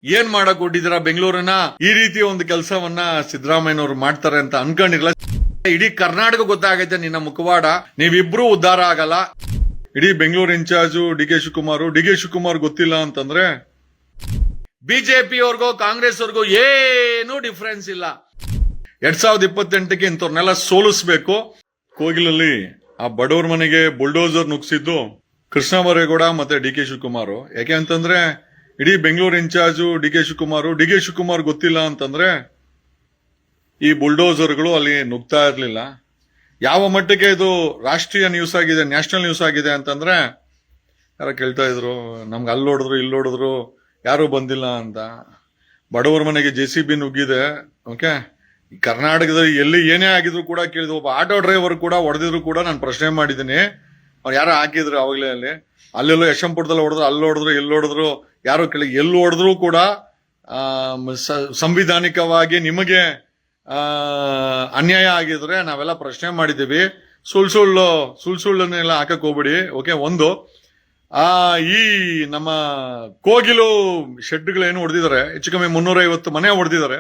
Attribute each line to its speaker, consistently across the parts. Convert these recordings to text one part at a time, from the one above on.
Speaker 1: ಏನ್ ಮಾಡಕ್ ಹೊಟ್ಟಿದ್ದೀರಾ ಬೆಂಗಳೂರನ್ನ? ಈ ರೀತಿ ಒಂದು ಕೆಲಸವನ್ನ ಸಿದ್ದರಾಮಯ್ಯನವರು ಮಾಡ್ತಾರೆ ಅಂತ ಅನ್ಕೊಂಡಿರ್ಲ. ಇಡೀ ಕರ್ನಾಟಕ ಗೊತ್ತಾಗೈತೆ ನಿನ್ನ ಮುಖವಾಡ. ನೀವಿಬ್ರು ಉದ್ಧಾರ ಆಗಲ್ಲ. ಇಡೀ Bengaluru incharge D K Shivakumar ಗೊತ್ತಿಲ್ಲ ಅಂತಂದ್ರೆ ಬಿಜೆಪಿ ಅವ್ರಿಗೂ ಕಾಂಗ್ರೆಸ್ ಅವ್ರಿಗೂ ಏನೂ ಡಿಫರೆನ್ಸ್ ಇಲ್ಲ. 2028ಕ್ಕೆ ಇಂಥವ್ರನ್ನೆಲ್ಲ ಸೋಲಿಸ್ಬೇಕು. ಕೋಗಿಲಲ್ಲಿ ಆ ಬಡವ್ರ ಮನೆಗೆ ಬುಲ್ಡೋಸರ್ ನುಗ್ಸಿದ್ದು ಕೃಷ್ಣ ಬೈರೇಗೌಡ ಮತ್ತೆ ಡಿ ಕೆ ಶಿವಕುಮಾರ್. ಯಾಕೆ ಅಂತಂದ್ರೆ ಇಡೀ Bengaluru incharge D K Shivakumar ಗೊತ್ತಿಲ್ಲ ಅಂತಂದ್ರೆ ಈ ಬುಲ್ಡೋಸರ್ಗಳು ಅಲ್ಲಿ ನುಗ್ತಾ ಇರ್ಲಿಲ್ಲ. ಯಾವ ಮಟ್ಟಕ್ಕೆ ಇದು ರಾಷ್ಟ್ರೀಯ ನ್ಯೂಸ್ ಆಗಿದೆ, ನ್ಯಾಷನಲ್ ನ್ಯೂಸ್ ಆಗಿದೆ ಅಂತಂದ್ರೆ ಯಾರೋ ಕೇಳ್ತಾ ಇದ್ರು, ನಮ್ಗೆ ಅಲ್ಲಿ ಹೊಡೆದ್ರು ಇಲ್ಲಿ ಹೊಡೆದ್ರು ಯಾರು ಬಂದಿಲ್ಲ ಅಂತ. ಬಡವರ ಮನೆಗೆ JCB ನುಗ್ಗಿದೆ. ಓಕೆ, ಕರ್ನಾಟಕದಲ್ಲಿ ಎಲ್ಲಿ ಏನೇ ಆಗಿದ್ರು ಕೂಡ ಕೇಳಿದ್ರು. ಒಬ್ಬ ಆಟೋ ಡ್ರೈವರ್ ಕೂಡ ಹೊಡೆದಿದ್ರು ಕೂಡ ನಾನು ಪ್ರಶ್ನೆ ಮಾಡಿದ್ದೀನಿ. ಅವ್ರು ಯಾರೋ ಹಾಕಿದ್ರು ಅವಾಗಲೇ ಅಲ್ಲೆಲ್ಲೋ ಯಶವಂತಪುರದಲ್ಲಿ ಹೊಡೆದ್ರು, ಅಲ್ಲಿ ಹೊಡೆದ್ರು ಎಲ್ಲಿ ಹೊಡೆದ್ರು ಯಾರೋ ಕೇಳಿ. ಎಲ್ಲಿ ಹೊಡೆದ್ರು ಕೂಡ ಸಂವಿಧಾನಿಕವಾಗಿ ನಿಮಗೆ ಅನ್ಯಾಯ ಆಗಿದ್ರೆ ನಾವೆಲ್ಲ ಪ್ರಶ್ನೆ ಮಾಡಿದ್ದೀವಿ. ಸುಳ್ಳುನ್ನೆಲ್ಲ ಹಾಕಕ್ ಹೋಗ್ಬಿಡಿ. ಓಕೆ, ಒಂದು ಈ ನಮ್ಮ ಕೋಗಿಲು ಶೆಡ್ಗಳೇನು ಹೊಡೆದಿದ್ದಾರೆ, ಹೆಚ್ಚು ಕಮ್ಮಿ 350 ಮನೆ ಹೊಡೆದಿದ್ದಾರೆ.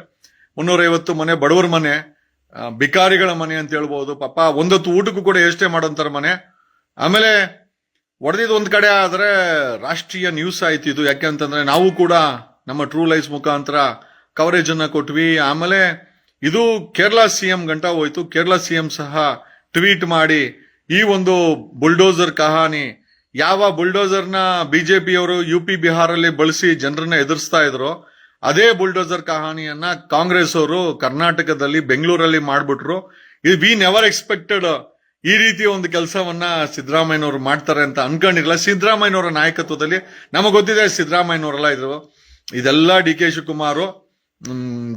Speaker 1: 350 ಮನೆ ಬಡವರ ಮನೆ, ಬಿಕಾರಿಗಳ ಮನೆ ಅಂತ ಹೇಳ್ಬಹುದು. ಪಾಪ ಒಂದೊತ್ತು ಊಟಕ್ಕೂ ಕೂಡ ಎಷ್ಟೇ ಮಾಡೋಂತಾರ ಮನೆ. ಆಮೇಲೆ ಹೊಡೆದಿದ್ದು ಒಂದ್ ಕಡೆ ಆದ್ರೆ ರಾಷ್ಟ್ರೀಯ ನ್ಯೂಸ್ ಆಯ್ತು ಇದು. ಯಾಕೆ ಅಂತಂದ್ರೆ ನಾವು ಕೂಡ ನಮ್ಮ ಟ್ರೂ ಲೈಫ್ಸ್ ಮುಖಾಂತರ ಕವರೇಜ್ ಅನ್ನ ಕೊಟ್ವಿ. ಆಮೇಲೆ ಇದು ಕೇರಳ CM ಗಂಟ ಹೋಯ್ತು. ಕೇರಳ CM ಸಹ ಟ್ವೀಟ್ ಮಾಡಿ ಈ ಒಂದು ಬುಲ್ಡೋಸರ್ ಕಹಾನಿ, ಯಾವ ಬುಲ್ಡೋಸರ್ನ ಬಿಜೆಪಿಯವರು UP ಬಿಹಾರಲ್ಲಿ ಬಳಸಿ ಜನರನ್ನ ಎದುರಿಸ್ತಾ ಇದ್ರು, ಅದೇ ಬುಲ್ಡೋಸರ್ ಕಹಾನಿಯನ್ನ ಕಾಂಗ್ರೆಸ್ ಅವರು ಕರ್ನಾಟಕದಲ್ಲಿ ಬೆಂಗಳೂರಲ್ಲಿ ಮಾಡ್ಬಿಟ್ರು. ವಿ ನೆವರ್ ಎಕ್ಸ್ಪೆಕ್ಟೆಡ್ ಈ ರೀತಿ ಒಂದು ಕೆಲಸವನ್ನ ಸಿದ್ದರಾಮಯ್ಯನವರು ಮಾಡ್ತಾರೆ ಅಂತ ಅನ್ಕೊಂಡಿರಲ್ಲ. ಸಿದ್ದರಾಮಯ್ಯನವರ ನಾಯಕತ್ವದಲ್ಲಿ ನಮಗೆ ಗೊತ್ತಿದೆ ಸಿದ್ದರಾಮಯ್ಯನವರೆಲ್ಲ ಇದ್ರು. ಇದೆಲ್ಲ ಡಿ ಕೆ ಶಿವಕುಮಾರ್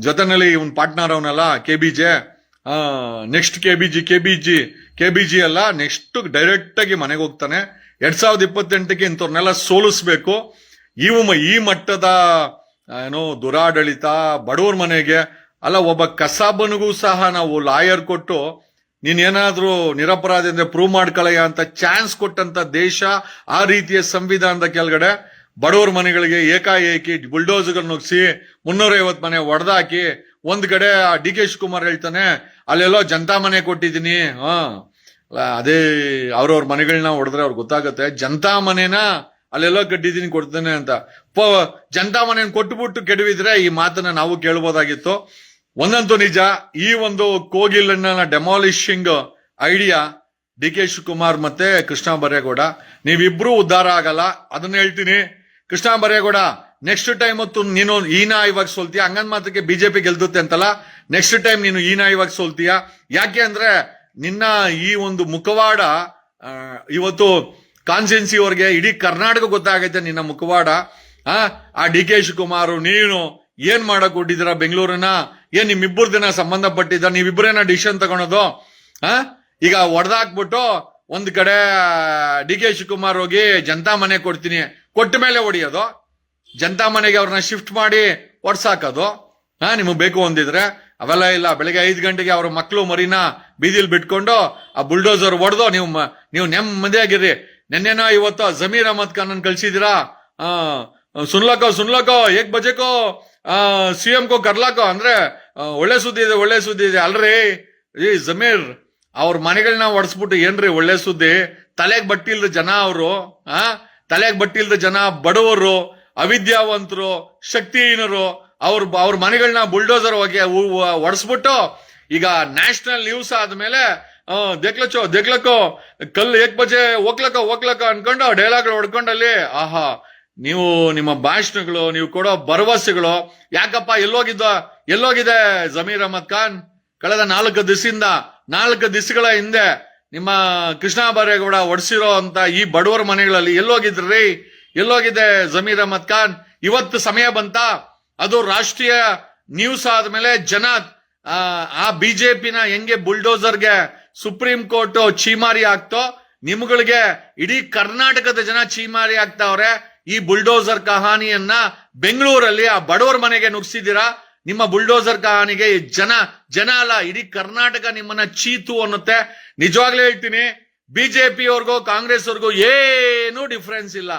Speaker 1: ಜೊತೆನಲ್ಲಿ ಇವನ್ ಪಾರ್ಟ್ನರ್ ಅವನಲ್ಲ KBJ, ನೆಕ್ಸ್ಟ್ KBG ಅಲ್ಲ, ನೆಕ್ಸ್ಟ್ ಡೈರೆಕ್ಟ್ ಆಗಿ ಮನೆಗೆ ಹೋಗ್ತಾನೆ. 2028ಕ್ಕೆ ಇಂಥವ್ರನ್ನೆಲ್ಲ ಸೋಲಿಸ್ಬೇಕು. ಈ ಮಟ್ಟದ ದುರಾಡಳಿತ ಬಡವ್ರ ಮನೆಗೆ ಅಲ್ಲ, ಒಬ್ಬ ಕಸಾಬನಿಗೂ ಸಹ ನಾವು ಲಾಯರ್ ಕೊಟ್ಟು ನೀನೇನಾದ್ರೂ ನಿರಪರಾಧಿ ಅಂದ್ರೆ ಪ್ರೂವ್ ಮಾಡ್ಕೊಳ್ಳಯ್ಯ ಅಂತ ಚಾನ್ಸ್ ಕೊಟ್ಟಂತ ದೇಶ. ಆ ರೀತಿಯ ಸಂವಿಧಾನದ ಕೆಳಗಡೆ ಬಡವರ ಮನೆಗಳಿಗೆ ಏಕಾಏಕಿ ಬುಲ್ಡೋಸ್ಗಳು ನುಗ್ಸಿ 350 ಮನೆ ಒಡೆದಾಕಿ ಒಂದ್ ಕಡೆ ಡಿ ಕೆ ಶಿವಕುಮಾರ್ ಹೇಳ್ತಾನೆ ಅಲ್ಲೆಲ್ಲೋ ಜನತಾ ಮನೆ ಕೊಟ್ಟಿದ್ದೀನಿ. ಅದೇ ಅವ್ರವ್ರ ಮನೆಗಳನ್ನ ಹೊಡೆದ್ರೆ ಅವ್ರಿಗೆ ಗೊತ್ತಾಗತ್ತೆ. ಜನತಾ ಮನೆನ ಅಲ್ಲೆಲ್ಲೋ ಕಟ್ಟಿದ್ದೀನಿ ಕೊಡ್ತೇನೆ ಅಂತ. ಜನತಾ ಮನೆನ ಕೊಟ್ಟುಬಿಟ್ಟು ಕೆಡವಿದ್ರೆ ಈ ಮಾತನ್ನ ನಾವು ಕೇಳ್ಬೋದಾಗಿತ್ತು. ಒಂದಂತೂ ನಿಜ, ಈ ಒಂದು ಕೋಗಿಲನ್ನ ಡೆಮಾಲಿಶಿಂಗ್ ಐಡಿಯಾ ಡಿ ಕೆ ಶಿವಕುಮಾರ್ ಮತ್ತೆ ಕೃಷ್ಣ ಬೈರೇಗೌಡ, ನೀವಿಬ್ರು ಉದ್ಧಾರ ಆಗಲ್ಲ. ಅದನ್ನ ಹೇಳ್ತೀನಿ. ಕೃಷ್ಣ ಬೈರೇಗೌಡ, ನೆಕ್ಸ್ಟ್ ಟೈಮ್ ನೀನು ಇವಾಗ ಸೋಲ್ತೀಯ. ಹಂಗನ್ ಮಾತ್ರಕ್ಕೆ ಬಿಜೆಪಿ ಗೆಲ್ದುತ್ತೆ ಅಂತಲ್ಲ, ನೆಕ್ಸ್ಟ್ ಟೈಮ್ ನೀನು ಇವಾಗ ಸೋಲ್ತೀಯ. ಯಾಕೆ ಅಂದ್ರೆ ನಿನ್ನ ಈ ಒಂದು ಮುಖವಾಡ ಇವತ್ತು ಕಾನ್ಸ್ಟಿಟ್ಯೂನ್ಸಿ ಅವ್ರಿಗೆ ಇಡೀ ಕರ್ನಾಟಕ ಗೊತ್ತಾಗೈತೆ ನಿನ್ನ ಮುಖವಾಡ. ಆ ಡಿ ಕೆ ಶಿವಕುಮಾರ್ ನೀನು ಏನ್ ಮಾಡಕ್ ಹೊಟ್ಟಿದ್ದೀರಾ ಬೆಂಗಳೂರನ್ನ? ಏನ್ ನಿಮ್ಮಿಬ್ಬರ ದಿನ ಸಂಬಂಧಪಟ್ಟಿದ್ದ? ನೀವಿಬ್ಬರೇನ ಡಿಸಿಷನ್ ತಗೊಳೋದು? ಈಗ ಹೊಡೆದಾಕ್ಬಿಟ್ಟು ಒಂದ್ ಕಡೆ ಡಿ ಕೆ ಶಿವಕುಮಾರ್ ಹೋಗಿ ಜನತಾ ಮನೆ ಕೊಡ್ತೀನಿ, ಕೊಟ್ಟ ಮೇಲೆ ಹೊಡಿಯೋದು, ಜನತಾ ಮನೆಗೆ ಅವ್ರನ್ನ ಶಿಫ್ಟ್ ಮಾಡಿ ಹೊಡ್ಸಾಕೋದು. ನಿಮಗ್ ಬೇಕು ಅಂದಿದ್ರೆ ಅವೆಲ್ಲ ಇಲ್ಲ. ಬೆಳಿಗ್ಗೆ 5 ಗಂಟೆಗೆ ಅವ್ರ ಮಕ್ಕಳು ಮರಿನ ಬೀದಿಲ್ ಬಿಟ್ಕೊಂಡು ಆ ಬುಲ್ಡೋಸರ್ ಹೊಡೆದು ನೀವು ನೆಮ್ಮದಿಯಾಗಿರ್ರಿ. ನೆನ್ನೆನೋ ಇವತ್ತು ಜಮೀರ್ ಅಹಮದ್ ಖಾನ್ ಕಳ್ಸಿದಿರಾ, ಸುನ್ಲಕೋ ಏಕ್ ಬಜೆಕೋ CM ಕೋ ಕರ್ಲಾಕೋ ಅಂದ್ರೆ ಒಳ್ಳೆ ಸುದ್ದಿ ಇದೆ ಅಲ್ರಿ. ಈ ಜಮೀರ್ ಅವ್ರ ಮನೆಗಳನ್ನ ಒಡಿಸ್ಬಿಟ್ಟು ಏನ್ರಿ ಒಳ್ಳೆ ಸುದ್ದಿ? ತಲೆಗ್ ಬಟ್ಟಿಲ್ದ ಜನ ಅವರು, ತಲೆಗ್ ಬಟ್ಟಿಲ್ದ ಜನ, ಬಡವರು, ಅವಿದ್ಯಾವಂತರು, ಶಕ್ತಿಹೀನರು, ಅವ್ರ ಮನೆಗಳನ್ನ ಬುಲ್ಡೋಸರ್ ಹೋಗಿ ಒಡಿಸ್ಬಿಟ್ಟು ಈಗ ನ್ಯಾಷನಲ್ ನ್ಯೂಸ್ ಆದ್ಮೇಲೆ ದೇಖ್ಲಕ್ಕೋ ಕಲ್ಲು ಏಕ್ ಬಜೆ ಹೋಗ್ಲಕ್ಕೋ ಅನ್ಕೊಂಡು ಡೈಲಾಗ್ಗಳು ಹೊಡ್ಕೊಂಡಲ್ಲಿ ಆಹಾ ನೀವು ನಿಮ್ಮ ಭಾಷಣಗಳು, ನೀವು ಕೊಡೋ ಭರವಸೆಗಳು ಯಾಕಪ್ಪ ಎಲ್ಲೋಗಿದೆ ಜಮೀರ್ ಅಹಮದ್ ಖಾನ್? ಕಳೆದ 4 ದಿವಸಗಳ ಹಿಂದೆ ನಿಮ್ಮ ಕೃಷ್ಣ ಬೈರೇಗೌಡ ಒಡಿಸಿರೋ ಅಂತ ಈ ಬಡವರ ಮನೆಗಳಲ್ಲಿ ಎಲ್ಲೋಗಿದೆ ಜಮೀರ್ ಅಹಮದ್ ಖಾನ್? ಇವತ್ತು ಸಮಯ ಬಂತ? ಅದು ರಾಷ್ಟ್ರೀಯ ನ್ಯೂಸ್ ಆದ್ಮೇಲೆ ಜನ ಆ ಬಿಜೆಪಿನ ಹೆಂಗೆ ಬುಲ್ಡೋಸರ್ಗೆ ಸುಪ್ರೀಂ ಕೋರ್ಟ್ ಚೀಮಾರಿ ಆಗ್ತೋ, ನಿಮ್ಗಳಿಗೆ ಇಡೀ ಕರ್ನಾಟಕದ ಜನ ಚೀಮಾರಿ ಆಗ್ತಾವ್ರೆ. ಈ ಬುಲ್ಡೋಸರ್ ಕಹಾನಿಯನ್ನ ಬೆಂಗಳೂರಲ್ಲಿ ಆ ಬಡವರ ಮನೆಗೆ ನುಗ್ಸಿದ್ದೀರಾ. ನಿಮ್ಮ ಬುಲ್ಡೋಸರ್ ಕಹಾನಿಗೆ ಜನ ಅಲ್ಲ, ಇಡೀ ಕರ್ನಾಟಕ ನಿಮ್ಮನ್ನ ಚೀತು ಅನ್ನುತ್ತೆ. ನಿಜವಾಗ್ಲೂ ಹೇಳ್ತೀನಿ, ಬಿಜೆಪಿ ಅವ್ರಿಗೂ ಕಾಂಗ್ರೆಸ್ ಅವ್ರಿಗೂ ಏನೂ ಡಿಫರೆನ್ಸ್ ಇಲ್ಲ.